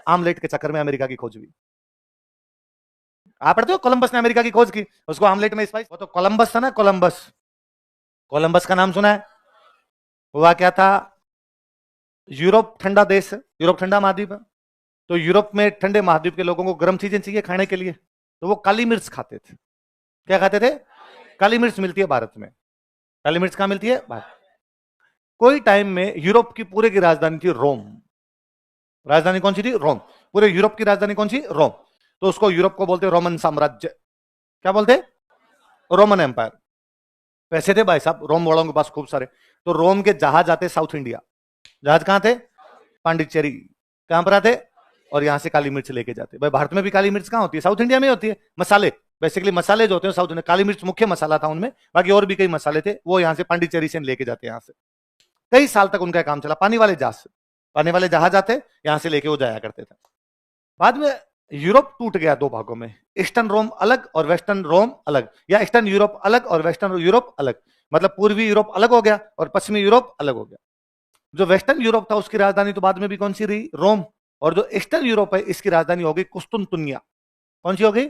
Omelette के चक्कर में अमेरिका की खोज हुई। आप पढ़ते हो कोलंबस ने अमेरिका की खोज की, उसको आमलेट में स्पाइस, वो तो कोलंबस था ना, कोलंबस। कोलंबस का नाम सुना है? हुआ क्या था, यूरोप ठंडा देश है, यूरोप ठंडा महाद्वीप है, तो यूरोप में ठंडे महाद्वीप के लोगों को गर्म चीजें चाहिए खाने के लिए, तो वो काली मिर्च खाते थे। क्या खाते थे? काली मिर्च मिलती है भारत में। काली मिर्च कहां मिलती है? भारत। कोई टाइम में यूरोप की पूरे की राजधानी थी रोम। राजधानी कौन सी थी? रोम। पूरे यूरोप की राजधानी कौन सी? रोम। तो उसको यूरोप को बोलते रोमन साम्राज्य। क्या बोलते? Roman empire. पैसे थे भाई साहब रोम वालों के पास खूब सारे, तो रोम के जहाज आते साउथ इंडिया। जहाज कहां थे? पांडिचेरी। कहां पर आते? और यहां से काली मिर्च लेके जाते। भाई भारत में भी काली मिर्च कहां होती है? साउथ इंडिया में होती है। मसाले, बेसिकली मसाले जो होते हैं साउथ इंडिया, काली मिर्च मुख्य मसाला था उनमें, बाकी और भी कई मसाले थे, वो यहां से पांडिचेरी से लेके जाते। यहां से कई साल तक उनका काम चला। पानी वाले जहाज से, पानी वाले जहाज आते यहां से लेके वो जाया करते थे। बाद में यूरोप टूट गया दो भागों में, ईस्टर्न रोम अलग और वेस्टर्न रोम अलग, या ईस्टर्न यूरोप अलग और वेस्टर्न यूरोप अलग। मतलब पूर्वी यूरोप अलग हो गया और पश्चिमी यूरोप अलग हो गया। जो वेस्टर्न यूरोप था उसकी राजधानी तो बाद में भी कौन सी रही? रोम। और जो ईस्टर्न यूरोप है इसकी राजधानी हो गई कुस्तुनतुनिया। कौन सी हो गई?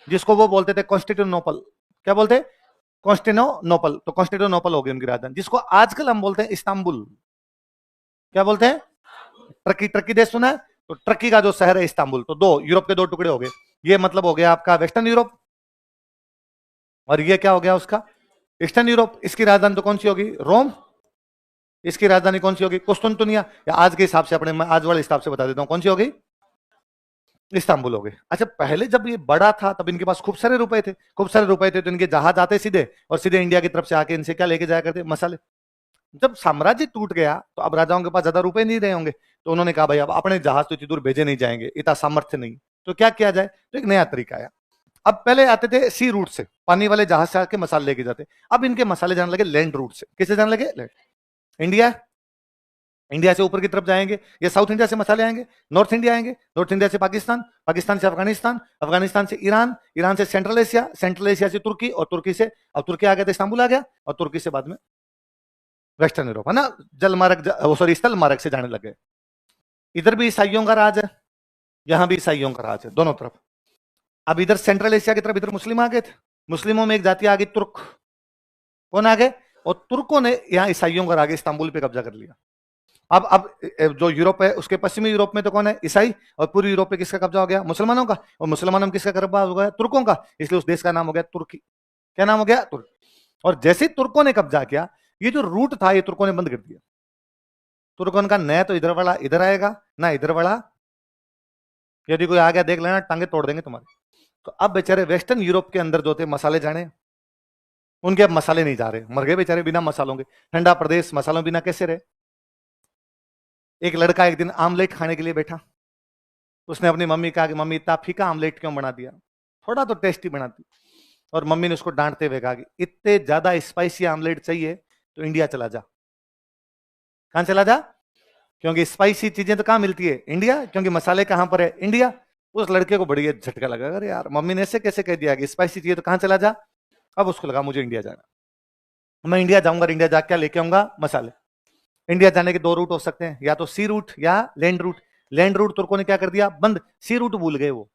जिसको वो बोलते थे कॉन्स्टेंटिनोपल। क्या बोलते? कॉन्स्टेंटिनोपल। तो कॉन्स्टेंटिनोपल हो गई उनकी राजधानी, जिसको आजकल हम बोलते हैं इस्तांबुल। क्या बोलते हैं? टर्की। टर्की देश सुना है? तो टर्की का जो शहर है इस्तांबुल। तो दो यूरोप के दो टुकड़े हो गए। ये मतलब हो गया आपका वेस्टर्न यूरोप, और ये क्या हो गया उसका? Eastern Europe. इसकी राजधानी तो कौन सी होगी? रोम। इसकी राजधानी कौन सी होगी? कुस्तुनतुनिया। या आज के हिसाब से अपने, मैं आज वाले हिसाब से बता देता हूं, कौन सी होगी? इस्तांबुल हो गई। अच्छा, पहले जब ये बड़ा था तब इनके पास खूब सारे रुपए थे, खूब सारे रुपए थे, तो इनके जहाज आते सीधे और सीधे इंडिया की तरफ से आके इनसे क्या लेके जाया करते? मसाले। जब साम्राज्य टूट गया तो अब राजाओं के पास ज्यादा रुपए नहीं रहे होंगे, तो उन्होंने कहा भाई अब अपने जहाज तो इतनी दूर भेजे नहीं जाएंगे, इतना सामर्थ्य नहीं, तो क्या किया जाए? तो एक नया तरीका आया। अब पहले आते थे सी रूट से, पानी वाले जहाज से आके मसाले लेके जाते। अब इनके मसाले जाने लगे लैंड रूट से। किससे जाने लगे? लैंड। इंडिया, इंडिया से ऊपर की तरफ जाएंगे, ये साउथ इंडिया से मसाले आएंगे, नॉर्थ इंडिया आएंगे, नॉर्थ इंडिया से पाकिस्तान, पाकिस्तान से अफगानिस्तान, अफगानिस्तान से ईरान, ईरान से सेंट्रल एशिया, सेंट्रल एशिया से तुर्की, और तुर्की से, अब तुर्की आ गया तो इस्तांबुल आ गया, और तुर्की से बाद में वेस्टर्न यूरोप, है ना, जल मार्ग, सॉरी स्थल मार्ग से जाने लगे। इधर भी ईसाइयों का राज है, यहां भी ईसाइयों का राज है, दोनों तरफ। अब इधर सेंट्रल एशिया की तरफ इधर मुस्लिम आ गए थे, मुस्लिमों में एक जाति आ गई तुर्क। कौन आ गए? और तुर्कों ने यहाँ ईसाइयों का आगे इस्तांबुल पे कब्जा कर लिया। अब जो यूरोप है उसके पश्चिमी यूरोप में तो कौन है? ईसाई। और पूर्वी यूरोप पे किसका कब्जा हो गया? मुसलमानों का। और मुसलमानों में किसका कब्जा हो गया? तुर्कों का। इसलिए उस देश का नाम हो गया तुर्की। क्या नाम हो गया? तुर्की। और जैसे ही तुर्कों ने कब्जा किया, ये जो रूट था ये तुर्कों ने बंद कर दिया। तुर्कों का न तो इधर वाला इधर आएगा, ना इधर वाला, यदि कोई आ गया देख लेना टांगे तोड़ देंगे तुम्हारे। तो अब बेचारे वेस्टर्न यूरोप के अंदर जो थे मसाले जाने, उनके अब मसाले नहीं जा रहे, मर गए बेचारे बिना मसालों के। ठंडा प्रदेश मसालों बिना कैसे रहे? एक लड़का एक दिन आमलेट खाने के लिए बैठा, उसने अपनी मम्मी कहा कि मम्मी इतना फीका आमलेट क्यों बना दिया, थोड़ा तो टेस्टी बनाती। और मम्मी ने उसको डांटते हुए कहा कि इतने ज्यादा स्पाइसी आमलेट चाहिए तो इंडिया चला जा। कहां चला जा? क्योंकि स्पाइसी चीजें तो कहां मिलती है? इंडिया। क्योंकि मसाले कहां पर है? इंडिया। उस लड़के को बड़ी झटका लगा, अरे यार मम्मी ने ऐसे कैसे कह दिया कि स्पाइसी चाहिए तो कहां चला जा। अब उसको लगा मुझे इंडिया जाना, मैं इंडिया जाऊंगा, इंडिया जाके क्या लेके आऊंगा? मसाले। इंडिया जाने के दो रूट हो सकते हैं, या तो सी रूट या लैंड रूट। लैंड रूट तुर्कों ने क्या कर दिया? बंद। सी रूट भूल गए वो,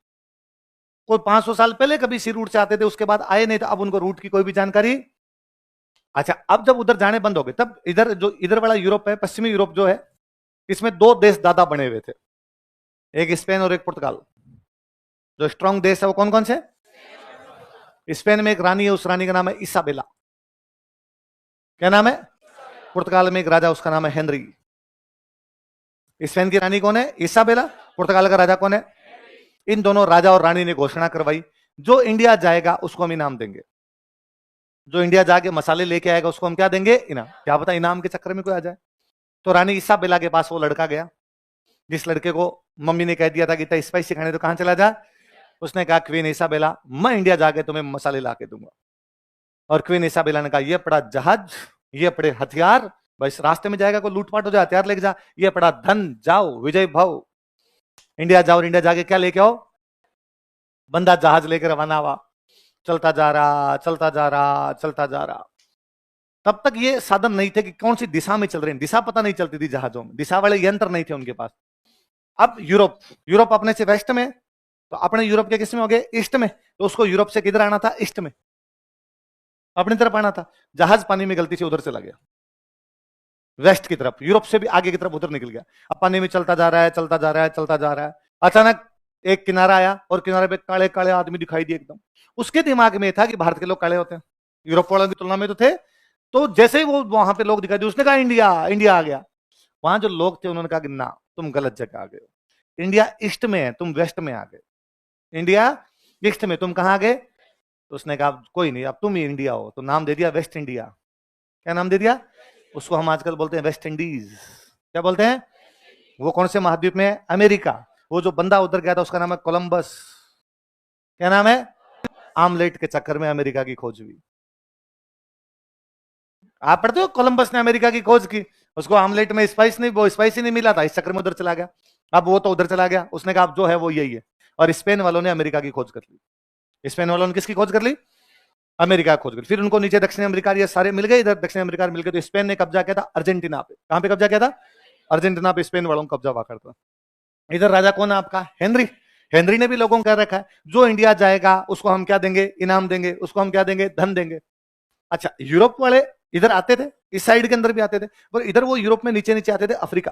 कोई 500 साल पहले कभी सी रूट से आते थे, उसके बाद आए नहीं, तो अब उनको रूट की कोई भी जानकारी। अच्छा, अब जब उधर जाने बंद हो गए, तब इधर जो इधर वाला यूरोप है, पश्चिमी यूरोप जो है, इसमें दो देश दादा बने हुए थे, एक स्पेन और एक पुर्तगाल। जो स्ट्रांग देश है वो कौन कौन से? स्पेन में एक रानी है, उस रानी का नाम है इसाबेला। क्या नाम है? पुर्तगाल में एक राजा, उसका नाम है हेनरी। स्पेन की रानी कौन है? इसाबेला। पुर्तगाल का राजा कौन है? इन दोनों राजा और रानी ने घोषणा करवाई, जो इंडिया जाएगा उसको हम इनाम देंगे, जो इंडिया जाके मसाले लेके आएगा उसको हम क्या देंगे? इनाम। क्या पता इनाम के चक्कर में कोई आ जाए। तो रानी इसाबेला के पास वो लड़का गया, जिस लड़के को मम्मी ने कह दिया था कि इतना स्पाइसी खाने तो कहां चला जा। उसने कहा क्वीन इसाबेला, मैं इंडिया जाके तुम्हें मसाले ला के दूंगा। और क्वीन इसाबेला ने कहा ये पड़ा जहाज, ये पड़े हथियार, बस रास्ते में जाएगा कोई लूटपाट हो जाए हथियार लेके जा, ये पड़ा धन, जाओ विजय भाव, इंडिया जाओ, इंडिया जाके क्या लेके आओ? बंदा जहाज लेकर रवाना हुआ, चलता जा रहा, चलता जा रहा, चलता जा रहा। तब तक ये साधन नहीं थे कि कौन सी दिशा में चल रहे हैं, दिशा पता नहीं चलती थी जहाजों में, दिशा वाले यंत्र नहीं थे उनके पास। अब यूरोप, यूरोप अपने से वेस्ट में, तो अपने यूरोप के किस में हो गए, ईस्ट में, तो उसको यूरोप से किधर आना था, ईस्ट में, अपनी तरफ आना था। जहाज पानी में गलती से उधर चला गया, वेस्ट की तरफ, यूरोप से भी आगे की तरफ उधर निकल गया। अब पानी में चलता जा रहा है, चलता जा रहा है, चलता जा रहा है, अचानक एक किनारा आया और किनारे पे काले काले आदमी दिखाई दिए एकदम। उसके दिमाग में था कि भारत के लोग काले होते हैं, यूरोप वालों की तुलना में तो थे। तो जैसे ही वो वहां पे लोग दिखाई दिए, उसने कहा इंडिया, इंडिया आ गया। वहां जो लोग थे उन्होंने कहा कि ना, तुम गलत जगह आ गए हो, इंडिया ईस्ट में है, तुम वेस्ट में आ गए, इंडिया ईस्ट में, तुम कहां आ गए। तो उसने कहा कोई नहीं, अब तुम ही इंडिया हो, तो नाम दे दिया वेस्ट इंडिया। क्या नाम दे दिया उसको, हम आजकल बोलते हैं वेस्ट इंडीज। क्या बोलते हैं, वो कौन से महाद्वीप में है, अमेरिका। वो जो बंदा उधर गया था उसका नाम है कोलंबस। क्या नाम है, आमलेट के चक्कर में अमेरिका की खोज हुई। आप पढ़ते हो कोलंबस ने अमेरिका की खोज की, उसको आमलेट में स्पाइस नहीं, वो स्पाइस ही नहीं मिला था, इस चक्कर में उधर चला गया। अब वो तो उधर चला गया, उसने कहा अब जो है वो यही है। और स्पेन वालों ने अमेरिका की खोज कर ली। स्पेन वालों ने किसकी खोज कर ली, अमेरिका खोज कर। फिर उनको नीचे दक्षिण अमेरिका ये सारे मिल गए, इधर दक्षिण अमेरिका मिल गए, तो स्पेन ने कब्जा किया था अर्जेंटीना पे। कहां पे कब्जा किया था, अर्जेंटीना पे स्पेन वालों को कब्जा हुआ करता। इधर राजा कौन है आपका, हेनरी। हेनरी ने भी लोगों को कह रखा है जो इंडिया जाएगा उसको हम क्या देंगे, इनाम देंगे, उसको हम क्या देंगे, धन देंगे। अच्छा, यूरोप वाले इधर आते थे, इस साइड के अंदर भी आते थे, पर इधर वो यूरोप में नीचे नीचे आते थे, अफ्रीका।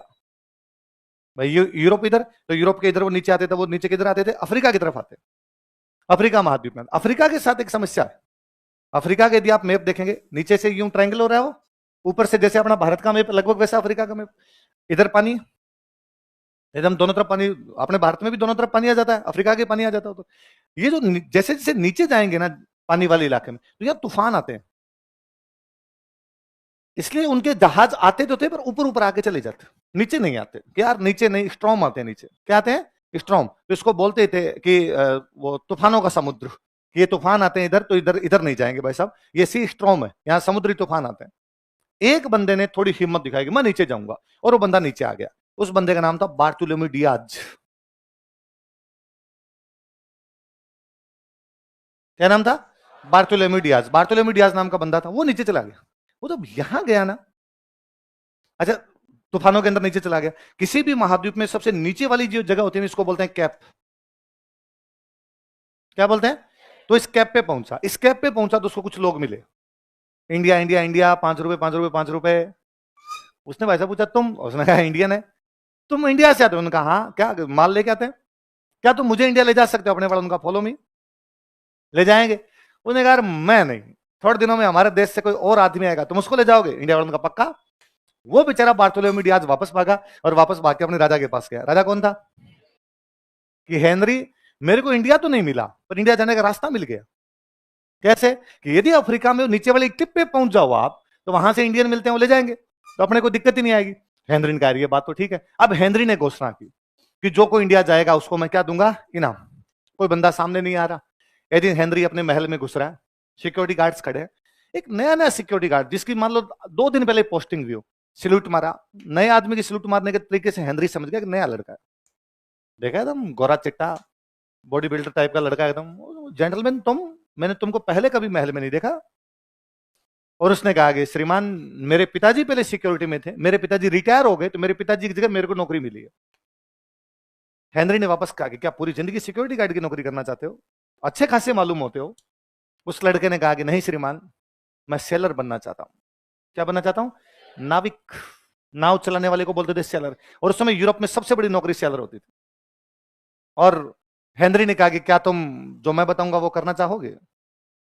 भाई यूरोप इधर, तो यूरोप के इधर वो नीचे आते थे, वो नीचे किधर आते थे, अफ्रीका की तरफ आते, अफ्रीका महाद्वीप में। अफ्रीका के साथ एक समस्या है, अफ्रीका के यदि आप मैप देखेंगे, नीचे से यूं ट्रायंगल हो रहा है, वो ऊपर से जैसे अपना भारत का मैप लगभग वैसा अफ्रीका का मैप। इधर पानी एकदम दोनों तरफ पानी, अपने भारत में भी दोनों तरफ पानी आ जाता है, अफ्रीका के पानी आ जाता है। तो ये जो जैसे जैसे नीचे जाएंगे ना पानी वाले इलाके में, तो यहाँ तूफान आते हैं, इसलिए उनके जहाज आते तो थे पर ऊपर ऊपर आके चले जाते, नीचे नहीं आते। कि यार नीचे नहीं, स्ट्रॉम आते हैं नीचे। क्या आते हैं, स्ट्रॉम। तो इसको बोलते थे कि वो तूफानों का समुद्र, ये तूफान आते हैं इधर, तो इधर इधर नहीं जाएंगे भाई साहब, ये सी स्ट्रॉम है, यहाँ समुद्री तूफान आते हैं। एक बंदे ने थोड़ी हिम्मत दिखाई कि मैं नीचे जाऊंगा, और वो बंदा नीचे आ गया। उस बंदे का नाम था बार्टोलोम्यू डियाज। क्या नाम था, बार्टोलोम्यू डियाज। बार्टोलोम्यू डियाज नाम का बंदा था, वो नीचे चला गया। वो जब यहां गया ना, अच्छा, तूफानों के अंदर नीचे चला गया। किसी भी महाद्वीप में सबसे नीचे वाली जो जगह होती है इसको बोलते हैं कैप। क्या बोलते हैं, तो इस कैप पे पहुंचा, इस कैप पे पहुंचा तो उसको कुछ लोग मिले, इंडिया इंडिया इंडिया, 5 रुपए 5 रुपए 5 रुपए। उसने वैसा पूछा तुम, उसने कहा इंडियन है, तुम इंडिया से आते हो, उन्होंने कहा हाँ, क्या माल लेके आते हैं, क्या तुम मुझे इंडिया ले जा सकते हो अपने वाला, उनका फॉलो मी, ले जाएंगे। उसने कहा मैं नहीं, थोड़े दिनों में हमारे देश से कोई और आदमी आएगा, तुम उसको ले जाओगे, इंडिया वालों का पक्का। वो बेचारा बार्टोलोम्यू डियाज वापस भागा, और वापस भाग के अपने राजा के पास गया। राजा कौन था, कि हेनरी, मेरे को इंडिया तो नहीं मिला पर इंडिया जाने का रास्ता मिल गया। कैसे, कि यदि अफ्रीका में नीचे वाली टिप पे पहुंच जाओ आप, तो वहां से इंडियन मिलते हैं, वो ले जाएंगे, तो अपने को दिक्कत ही नहीं आएगी। हेनरी ने कहा ये बात तो ठीक है। अब हेनरी ने घोषणा की कि जो कोई इंडिया जाएगा उसको मैं क्या दूंगा, इनाम। कोई बंदा सामने नहीं आ रहा। एक दिन हेनरी अपने महल में घुस रहा है, सिक्योरिटी गार्ड्स खड़े हैं। एक नया नया सिक्योरिटी गार्ड, जिसकी मान लो 2 दिन पहले पोस्टिंग हुई हो, सल्यूट मारा। नए आदमी की सल्यूट मारने के तरीके से हेनरी समझ गया कि नया लड़का है। देखा एकदम गोरा चिट्टा बॉडी बिल्डर टाइप का लड़का, एकदम जेंटलमैन। मैंने तुमको पहले कभी महल में नहीं देखा। और उसने कहा कि श्रीमान, मेरे पिताजी पहले सिक्योरिटी में थे, मेरे पिताजी रिटायर हो गए, तो मेरे पिताजी की जगह मेरे को नौकरी मिली है। हेनरी ने वापस कहा कि क्या पूरी जिंदगी सिक्योरिटी गार्ड की नौकरी करना चाहते हो, अच्छे खासे मालूम होते हो। उस लड़के ने कहा कि नहीं श्रीमान, मैं सेलर बनना चाहता हूं। क्या बनना चाहता हूं, नाविक, नाव चलाने वाले को बोलते थे सेलर। और उस समय यूरोप में सबसे बड़ी नौकरी सेलर होती थी। और हेनरी ने कहा कि क्या तुम जो मैं बताऊंगा वो करना चाहोगे,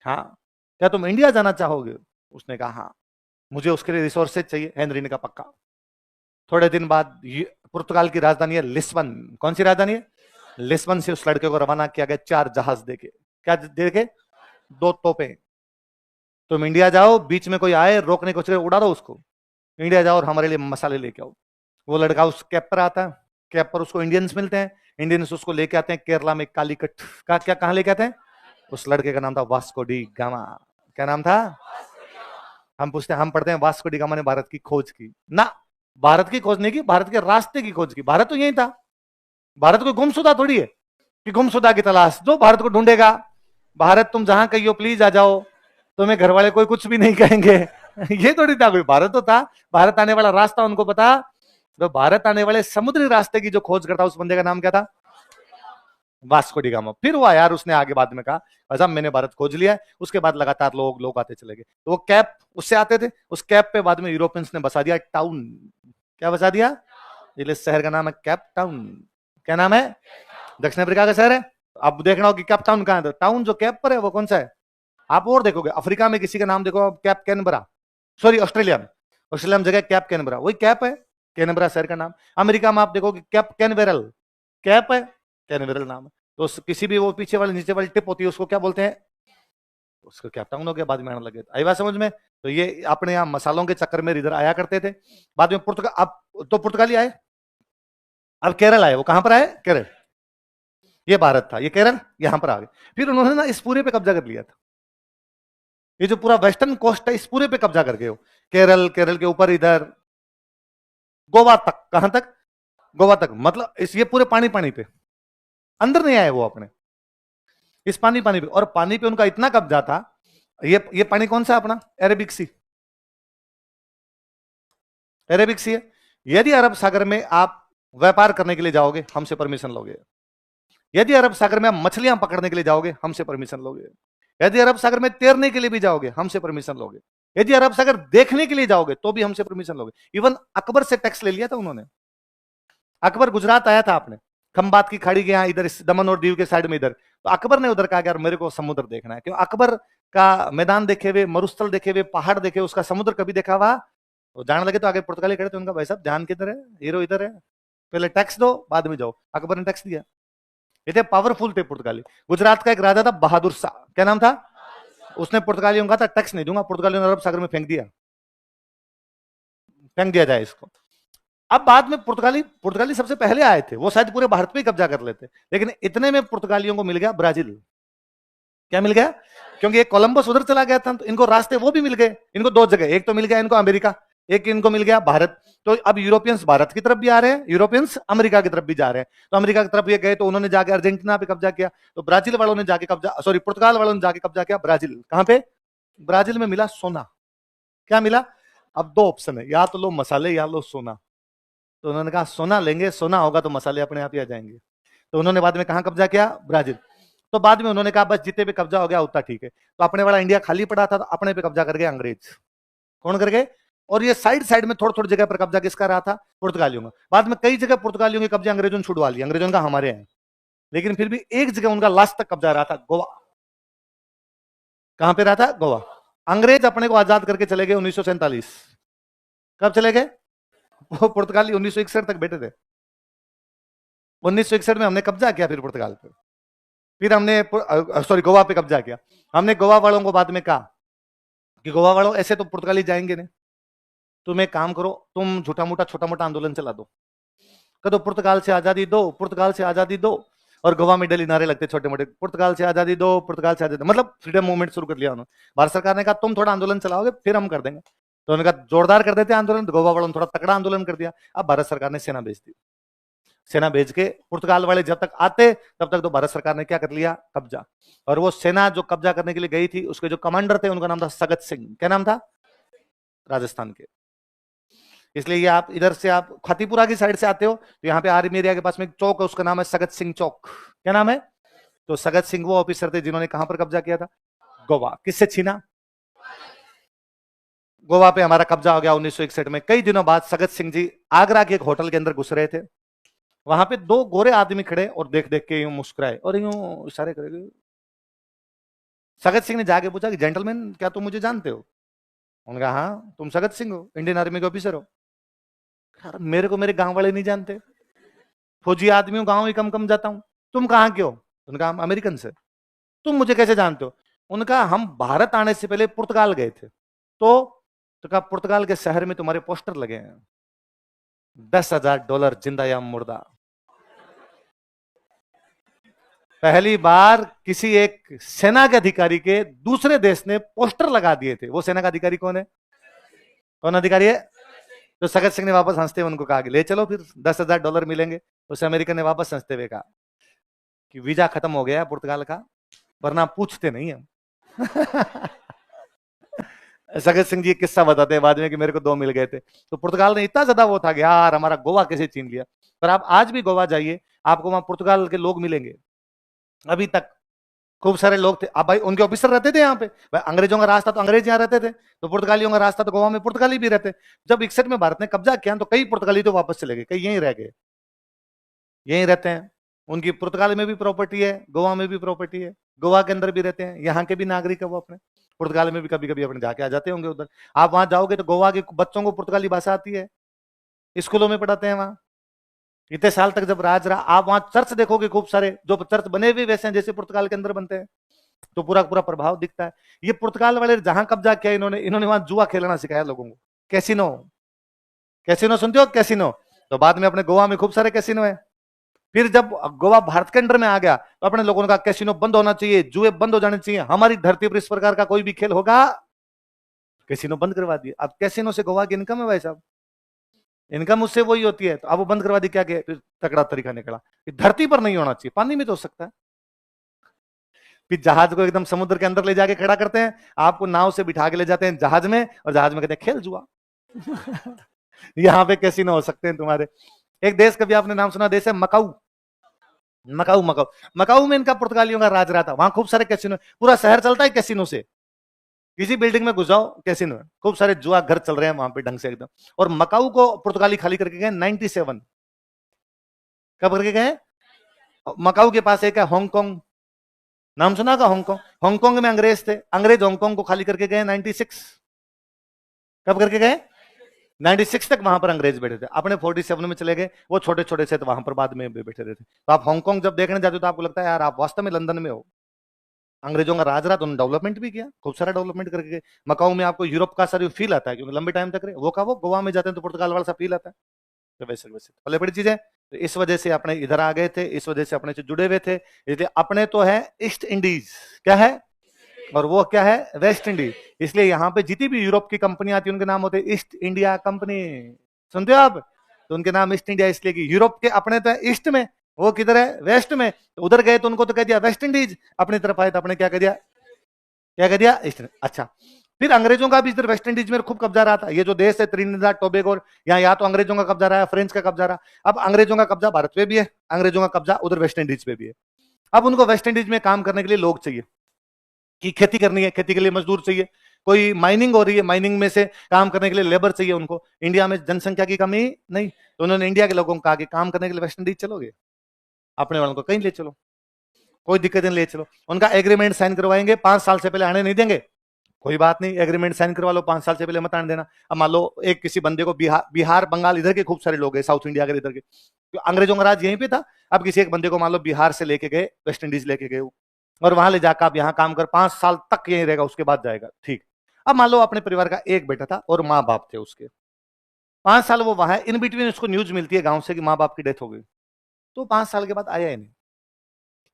हाँ। क्या तुम इंडिया जाना चाहोगे, उसने कहा हाँ, मुझे उसके लिए रिसोर्सेज चाहिए। हेनरी ने कहा पक्का। थोड़े दिन बाद पुर्तगाल की राजधानी है लिस्बन। कौन सी राजधानी है, लिस्बन से उस लड़के को रवाना किया गया 4 जहाज देके। क्या देके, 2 तोपें। तुम इंडिया जाओ, बीच में कोई आए रोकने को चले, उड़ा दो उसको, इंडिया जाओ और हमारे लिए मसाले लेके आओ। वो लड़का उस कैप पर आता है, कैप पर उसको इंडियंस मिलते हैं, इंडियंस उसको लेके आते हैं केरला में कालीकट का, क्या कहां लेके आते हैं। उस लड़के का नाम था वास्को डी गामा। क्या नाम था, हम पूछते हैं, हम पढ़ते हैं वास्को डी गामा ने भारत की खोज की ना, भारत की खोज नहीं की, भारत के रास्ते की खोज की। भारत तो यही था, भारत कोई गुमशुदा थोड़ी है कि गुमशुदा की तलाश, जो भारत को ढूंढेगा, भारत तुम जहां कही हो प्लीज आ जाओ, तुम्हें घर वाले कोई कुछ भी नहीं कहेंगे। ये थोड़ी था, कोई भारत तो था, भारत आने वाला रास्ता उनको पता, तो भारत आने वाले समुद्री रास्ते की जो खोज करता उस बंदे का नाम क्या था? Vasco D gamma. फिर हुआ यार, उसने आगे बाद में कहा अजब मैंने भारत खोज लिया है। उसके बाद लगातार लोग लोग आते चले गए। तो वो कैप उससे आते थे, उस कैप पे बाद में यूरोपियंस ने बसा दिया टाउन। क्या बसा दिया? इस शहर का नाम है कैप टाउन। क्या नाम है? दक्षिण अफ्रीका का शहर है। अब देखना हो कि कैप टाउन कहां है। टाउन जो कैप पर है वो कौन सा है? आप और देखोगे, अफ्रीका में किसी का नाम देखो, कैप कैनबरा, सॉरी ऑस्ट्रेलिया में, ऑस्ट्रेलिया में जगह कैप कैनबरा, वही कैप है, कैनबरा शहर का नाम। अमेरिका में आप देखोगे कैप कैनवेरल, कैप है, कैनवेरल नाम है। तो किसी भी वो पीछे वाली नीचे वाली टिप होती है उसको क्या बोलते हैं? उसको कैप टाउन हो गया, बाद में आने लगे। आई बात समझ में? तो ये अपने यहाँ मसालों के चक्कर में इधर आया करते थे। बाद में पुर्तगाल, अब तो पुर्तगाली आए, अब केरल आए। वो कहां पर आए? केरल। ये भारत था, ये केरल यहां पर आ गए। फिर उन्होंने ना इस पूरे पे कब्जा कर लिया था। ये जो पूरा वेस्टर्न कोस्ट है इस पूरे पे कब्जा कर गए हो। केरल, केरल के ऊपर इधर गोवा तक। कहां तक? गोवा तक। मतलब इस ये पूरे पानी पानी पे, अंदर नहीं आए वो अपने, इस पानी पानी पे। और पानी पे उनका इतना कब्जा था, ये पानी कौन सा अपना? अरेबिक सी, अरेबिक सी है। यदि अरब सागर में आप व्यापार करने के लिए जाओगे हमसे परमिशन लोगे। यदि अरब सागर में आप मछलियां पकड़ने के लिए जाओगे हमसे परमिशन लोगे। यदि अरब सागर में तैरने के लिए भी जाओगे हमसे परमिशन लोगे। यदि अरब सागर देखने के लिए जाओगे तो भी हमसे परमिशन लोगे। इवन अकबर से टैक्स ले लिया था उन्होंने। अकबर गुजरात आया था आपने, खंबात की खाड़ी के यहाँ इधर दमन और दीव के साइड में इधर, तो अकबर ने उधर कहा यार मेरे को समुद्र देखना है। क्यों? अकबर का मैदान देखे हुए, मरुस्थल देखे हुए, पहाड़ देखे, उसका समुद्र कभी देखा हुआ। वो जाने लगे तो आगे पुर्तगाली खड़े थे, उनका भाई साहब ध्यान किधर है, हीरो इधर है, पहले टैक्स दो बाद में जाओ। अकबर ने टैक्स दिया। ये थे पावरफुल थे पुर्तगाली। गुजरात का एक राजा था बहादुर शाह, क्या नाम था? उसने पुर्तगालियों का था टैक्स नहीं दूंगा, पुर्तगालियों ने अरब सागर में फेंक दिया, फेंक दिया जाए इसको। अब बाद में पुर्तगाली, पुर्तगाली सबसे पहले आए थे, वो शायद पूरे भारत पे ही कब्जा कर लेते, लेकिन इतने में पुर्तगालियों को मिल गया ब्राजील। क्या मिल गया? क्योंकि एक कोलंबस उधर चला गया था तो इनको रास्ते वो भी मिल गए। इनको दो जगह, एक तो मिल गया इनको अमेरिका, एक इनको मिल गया भारत। तो अब यूरोपियंस भारत की तरफ भी आ रहे हैं, यूरोपियंस अमेरिका की तरफ भी जा रहे हैं। तो अमेरिका की तरफ ये गए तो उन्होंने जाके अर्जेंटीना पे कब्जा किया। तो ब्राजील वालों ने जाके कब्जा, सॉरी पुर्तगाल वालों ने जाके कब्जा किया ब्राजील। कहां पे? ब्राजील में मिला सोना। क्या मिला? अब दो ऑप्शन है, या तो लो मसाले या लो सोना। तो उन्होंने कहा सोना लेंगे, सोना होगा तो मसाले अपने आप ही आ जाएंगे। तो उन्होंने बाद में कहां कब्जा किया? ब्राजील। तो बाद में उन्होंने कहा बस जितने पे कब्जा हो गया उतना ठीक है। तो अपने वाला इंडिया खाली पड़ा था, तो अपने पे कब्जा कर गए अंग्रेज। कौन कर गए? और ये साइड साइड में थोड़ी थोड़ी जगह पर कब्जा किसका रहा था? पुर्तगालियों का। बाद में कई जगह पुर्तगालियों के कब्जा अंग्रेजों ने छुड़वा लिया, अंग्रेजों का हमारे हैं। लेकिन फिर भी एक जगह उनका लास्ट तक कब्जा रहा था, गोवा। कहां पे रहा था? गोवा। अंग्रेज अपने को आजाद करके चले गए 1947। कब चले गए? वो पुर्तगाली 1961 तक बैठे थे। 1961 में हमने कब्जा किया फिर पुर्तगाल पे, फिर हमने सॉरी गोवा पे कब्जा किया। हमने गोवा वालों को बाद में कहा कि गोवा वालों ऐसे तो पुर्तगाली जाएंगे नहीं, तुम एक काम करो, तुम झूठा मोटा छोटा मोटा आंदोलन चला दो, कदो पुर्तगाल से आजादी दो, पुर्तगाल से आजादी दो। और गोवा में डेली नारे लगते छोटे मोटे, पुर्तगाल से आजादी दो, पुर्तगाल से आजादी दो, मतलब फ्रीडम मूवमेंट शुरू कर लिया उन्होंने। भारत सरकार ने कहा तुम थोड़ा आंदोलन चलाओगे फिर हम कर देंगे। तो उन्होंने कहा जोरदार कर देते आंदोलन। गोवा वालों ने थोड़ा तगड़ा आंदोलन कर दिया। अब भारत सरकार ने सेना भेज दी। सेना भेज के पुर्तगाल वाले जब तक आते तब तक तो भारत सरकार ने क्या कर लिया? कब्जा। और वो सेना जो कब्जा करने के लिए गई थी उसके जो कमांडर थे उनका नाम था सगत सिंह। क्या नाम था? राजस्थान के। इसलिए ये आप इधर से आप खतीपुरा की साइड से आते हो तो यहाँ पे आर्मी एरिया के पास में एक चौक है, उसका नाम है सगत सिंह चौक। क्या नाम है? तो सगत सिंह वो ऑफिसर थे जिन्होंने कहां पर कब्जा किया था? गोवा। किससे छीना? गोवा पे हमारा कब्जा हो गया 1961 में। कई दिनों बाद सगत सिंह जी आगरा के एक होटल के अंदर घुस रहे थे, वहां पे दो गोरे आदमी खड़े और देख देख के यूं मुस्कुराए और यूं इशारे करेंगे। सगत सिंह ने जाके पूछा कि जेंटलमैन क्या तुम मुझे जानते हो? उन्होंने कहा हाँ तुम सगत सिंह हो, इंडियन आर्मी के ऑफिसर हो। यार मेरे को मेरे गांव वाले नहीं जानते, फौजी आदमी हूं, गांव ही कम कम जाता हूं। तुम कहां के हो? उन्होंने कहा हम अमेरिकन से। तुम मुझे कैसे जानते हो? उनका हम भारत आने से पहले पुर्तगाल गए थे। तो कहा पुर्तगाल के शहर में तुम्हारे पोस्टर लगे हैं, $10,000 जिंदा या मुर्दा। पहली बार किसी एक सेना के अधिकारी के दूसरे देश ने पोस्टर लगा दिए थे। वो सेना का अधिकारी कौन है? कौन अधिकारी है? तो सगत सिंह ने वापस हंसते हुए उनको कहा कि ले चलो फिर $10,000 मिलेंगे। उस अमेरिकन ने वापस हंसते हुए कहा कि वीजा खत्म हो गया पुर्तगाल का, वरना पूछते नहीं हम। सगत सिंह जी एक किस्सा बताते हैं बाद में कि मेरे को 2 मिल गए थे। तो पुर्तगाल ने इतना ज्यादा वो था कि यार हमारा गोवा कैसे छीन लिया। पर आप आज भी गोवा जाइए, आपको वहां पुर्तगाल के लोग मिलेंगे अभी तक। खूब सारे लोग थे। अब भाई उनके ऑफिसर रहते थे यहाँ पे, भाई अंग्रेजों का रास्ता तो अंग्रेज यहाँ रहते थे, तो पुर्तगालियों का रास्ता तो गोवा में पुर्तगाली भी रहते। जब 61 में भारत ने कब्जा किया तो कई पुर्तगाली तो वापस चले गए, कई यहीं रह गए, यहीं रहते हैं। उनकी पुर्तगाल में भी प्रॉपर्टी है, गोवा में भी प्रॉपर्टी है, गोवा के अंदर भी रहते हैं, यहाँ के भी नागरिक है वो अपने। पुर्तगाल में भी कभी कभी अपने जाके आ जाते होंगे उधर। आप वहां जाओगे तो गोवा के बच्चों को पुर्तगाली भाषा आती है, स्कूलों में पढ़ाते हैं वहां। इतने साल तक जब राज रहा, आप वहां चर्च देखोगे खूब सारे, जो चर्च बने हुए वैसे हैं जैसे पुर्तगाल के अंदर बनते हैं, तो पूरा पूरा प्रभाव दिखता है। ये पुर्तगाल वाले जहां कब्जा किया इन्होंने, इन्होंने वहां जुआ खेलना सिखाया लोगों को। कैसीनो, कैसीनो सुनते हो कैसीनो? तो बाद में अपने गोवा में खूब सारे कैसीनो है। फिर जब गोवा भारत के अंडर में आ गया तो अपने लोगों ने कहा कैसीनो बंद होना चाहिए, जुए बंद हो जाने चाहिए, हमारी धरती पर इस प्रकार का कोई भी खेल होगा, कैसीनो बंद करवा दिए। अब कैसीनो से गोवा की इनकम है भाई साहब, इनकम उससे वही होती है, तो अब वो बंद करवा दी। क्या किया फिर तगड़ा तरीका निकला कि धरती पर नहीं होना चाहिए, पानी में तो हो सकता है। फिर जहाज को एकदम समुद्र के अंदर ले जाके खड़ा करते हैं, आपको नाव से बिठा के ले जाते हैं जहाज में, और जहाज में कहते हैं खेल जुआ। यहाँ पे कैसीनो हो सकते हैं तुम्हारे। एक देश का भी आपने नाम सुना, देश है मकाऊ। मकाऊ, मकाऊ, मकाऊ में इनका पुर्तगालियों का राज रहा था। वहां खूब सारे कैसीनो, पूरा शहर चलता है कैसीनो से। किसी बिल्डिंग में घुस जाओ कैसीनो है, खूब सारे जुआ घर चल रहे हैं वहां पे ढंग से एकदम। और मकाऊ को पुर्तगाली खाली करके गए 97। कब करके गए? मकाऊ के पास एक है हांगकांग, नाम सुना का हांगकांग? हांगकांग में अंग्रेज थे, अंग्रेज हांगकांग को खाली करके गए 96। कब करके गए? 96 तक वहां पर अंग्रेज बैठे थे, अपने 47 में चले गए। वो छोटे छोटे से तो वहां पर बाद में बैठे रहते। तो आप हांगकांग जब देखने जाते हो तो आपको लगता है यार आप वास्तव में लंदन में हो। अंग्रेजों का राज रहा तो उन्होंने डेवलपमेंट भी किया, खूब सारा डेवलपमेंट करके गए। मकाऊ में आपको यूरोप का सारा फील आता है, क्योंकि लंबे टाइम तक रहे वो का वो। गोवा में जाते हैं तो पुर्तगाल वाला सा फील आता है। तो वैसे वैसे पहले बड़ी चीजें, तो इस वजह से अपने इधर आ गए थे, इस वजह से अपने से जुड़े हुए थे। इसलिए अपने तो है ईस्ट इंडीज, क्या है, और वो क्या है, वेस्ट इंडीज। इसलिए यहाँ पे जितनी भी यूरोप की कंपनी आती है उनके नाम होते हैं ईस्ट इंडिया कंपनी। सुनते हो आप? तो उनके नाम ईस्ट इंडिया इसलिए कि यूरोप के अपने तो ईस्ट में, वो किधर है, वेस्ट में। तो उधर गए तो उनको तो कह दिया वेस्ट इंडीज, अपनी तरफ आए तो अपने क्या कह दिया, क्या कह दिया, ईस्ट। अच्छा, फिर अंग्रेजों का भी इधर वेस्ट इंडीज में खूब कब्जा रहा था। ये जो देश है त्रिनिदाद टोबैगो, यहाँ या तो अंग्रेजों का कब्जा रहा है, फ्रेंच का कब्जा रहा। अब अंग्रेजों का कब्जा भारत पे भी है, अंग्रेजों का कब्जा उधर वेस्ट इंडीज पे भी है। अब उनको वेस्ट इंडीज में काम करने के लिए लोग चाहिए, कि खेती करनी है, खेती के लिए मजदूर चाहिए। कोई माइनिंग हो रही है, माइनिंग में से काम करने के लिए लेबर चाहिए उनको। इंडिया में जनसंख्या की कमी नहीं, तो उन्होंने इंडिया के लोगों को कहा कि काम करने के लिए वेस्ट इंडीज चलोगे, अपने वालों को कहीं ले चलो, कोई दिक्कत नहीं, ले चलो। उनका एग्रीमेंट साइन करवाएंगे, 5 साल से पहले आने नहीं देंगे, कोई बात नहीं, एग्रीमेंट साइन करवा लो, 5 साल से पहले मत आने देना। अब मान लो एक किसी बंदे को बिहार बंगाल इधर के खूब सारे लोग हैं, साउथ इंडिया के इधर के, तो अंग्रेजों का राज यहीं पे था। अब किसी एक बंदे को मान लो बिहार से लेके गए, वेस्ट इंडीज लेके गए, और वहां ले जाकर आप यहाँ काम कर, 5 साल तक यहीं रहेगा, उसके बाद जाएगा, ठीक। अब मान लो अपने परिवार का एक बेटा था और माँ बाप थे उसके, 5 साल वो वहां है, इन बिटवीन उसको न्यूज मिलती है गांव से कि माँ बाप की डेथ हो गई। तो 5 साल के बाद आया ही नहीं,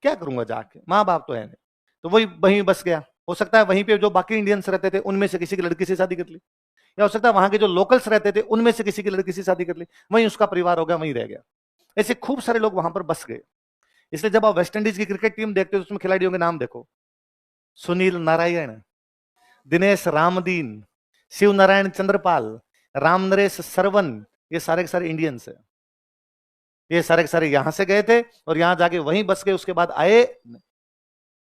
क्या करूंगा जाके, माँ बाप तो है नहीं, तो वही वहीं बस गया। हो सकता है वहीं पे जो बाकी इंडियंस रहते थे उनमें से किसी की लड़की से शादी कर ली, या हो सकता है वहां के जो लोकल्स रहते थे उनमें से किसी की लड़की से शादी कर ली, वहीं उसका परिवार हो गया, वहीं रह गया। ऐसे खूब सारे लोग वहां पर बस गए। इसलिए जब आप वेस्ट इंडीज की क्रिकेट टीम देखते हो तो उसमें खिलाड़ियों के नाम देखो, सुनील नारायण, दिनेश रामदीन, शिव नारायण चंद्रपाल, राम नरेश सरवन, ये सारे के सारे इंडियंस है। ये सारे के सारे यहां से गए थे और यहां जाके वहीं बस गए, उसके बाद आए।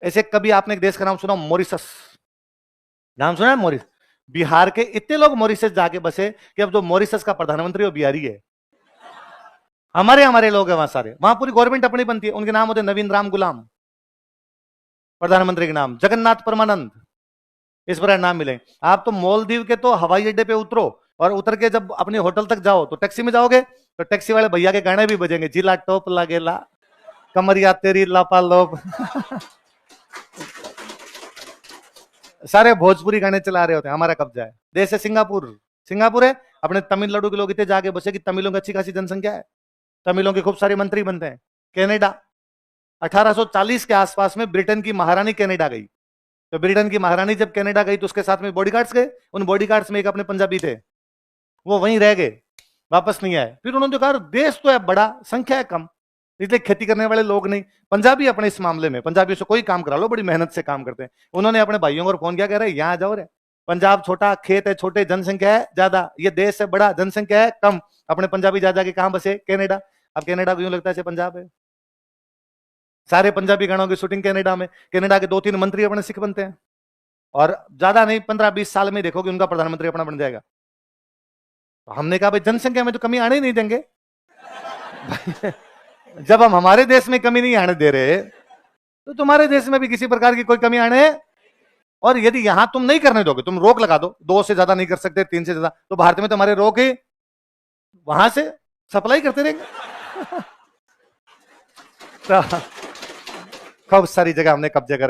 ऐसे कभी आपने एक देश का नाम सुना, मॉरिशस, नाम सुना है मॉरिस? बिहार के इतने लोग मॉरिशस जाके बसे कि अब जो मॉरिशस का प्रधानमंत्री वो बिहारी है। हमारे हमारे लोग हैं वहां सारे, वहां पूरी गवर्नमेंट अपनी बनती है। उनके नाम होते नवीन राम गुलाम, प्रधानमंत्री के नाम जगन्नाथ परमानंद, इस पर नाम मिले। आप तो मालदीव के तो हवाई अड्डे पे उतरो और उतर के जब अपने होटल तक जाओ तो टैक्सी में जाओगे तो टैक्सी वाले भैया के गाने भी बजेंगे, जिला टॉप लागेला, कमरिया तेरी लापालोप। सारे भोजपुरी गाने चला रहे होते हैं, हमारा कब्जा है। देश है सिंगापुर, सिंगापुर है, अपने तमिलनाडु के लोग इतने जाके बसे कि तमिलों की अच्छी खासी जनसंख्या है, तमिलों के खूब सारे मंत्री बनते हैं। कनाडा, 1840 के आसपास में ब्रिटेन की महारानी कनाडा गई, तो ब्रिटेन की महारानी जब कनाडा गई तो उसके साथ में बॉडीगार्ड्स गए, उन बॉडीगार्ड्स में एक अपने पंजाबी थे, वो वहीं रह गए, वापस नहीं आए। फिर उन्होंने कहा देश तो है बड़ा, संख्या है कम, इसलिए खेती करने वाले लोग नहीं। पंजाबी अपने इस मामले में, पंजाबी से कोई काम करा लो, बड़ी मेहनत से काम करते हैं। उन्होंने अपने भाइयों को फोन किया, कह रहे यहाँ जाओ रे, पंजाब छोटा, खेत है छोटे, जनसंख्या है ज्यादा। ये देश है बड़ा, जनसंख्या है कम। अपने पंजाबी जा जाके कहां बसे? कनाडा। अब कनाडा को यूं लगता है पंजाब है। सारे पंजाबी गानों की शूटिंग कनाडा में। कनाडा के 2-3 मंत्री अपने सिख बनते हैं, और ज्यादा नहीं 15-20 साल में देखोगे उनका प्रधानमंत्री अपना बन जाएगा। तो हमने कहा भाई जनसंख्या में तो कमी आने ही नहीं देंगे। जब हम हमारे देश में कमी नहीं आने दे रहे, तो तुम्हारे देश में भी किसी प्रकार की कोई कमी आने। और यदि यहां तुम नहीं करने दोगे, तुम रोक लगा दो, 2 से ज्यादा नहीं कर सकते, 3 से ज्यादा, तो भारत में तुम्हारे रोक ही वहां से सप्लाई करते रहेंगे। तो खूब सारी जगह हमने कब्जे कर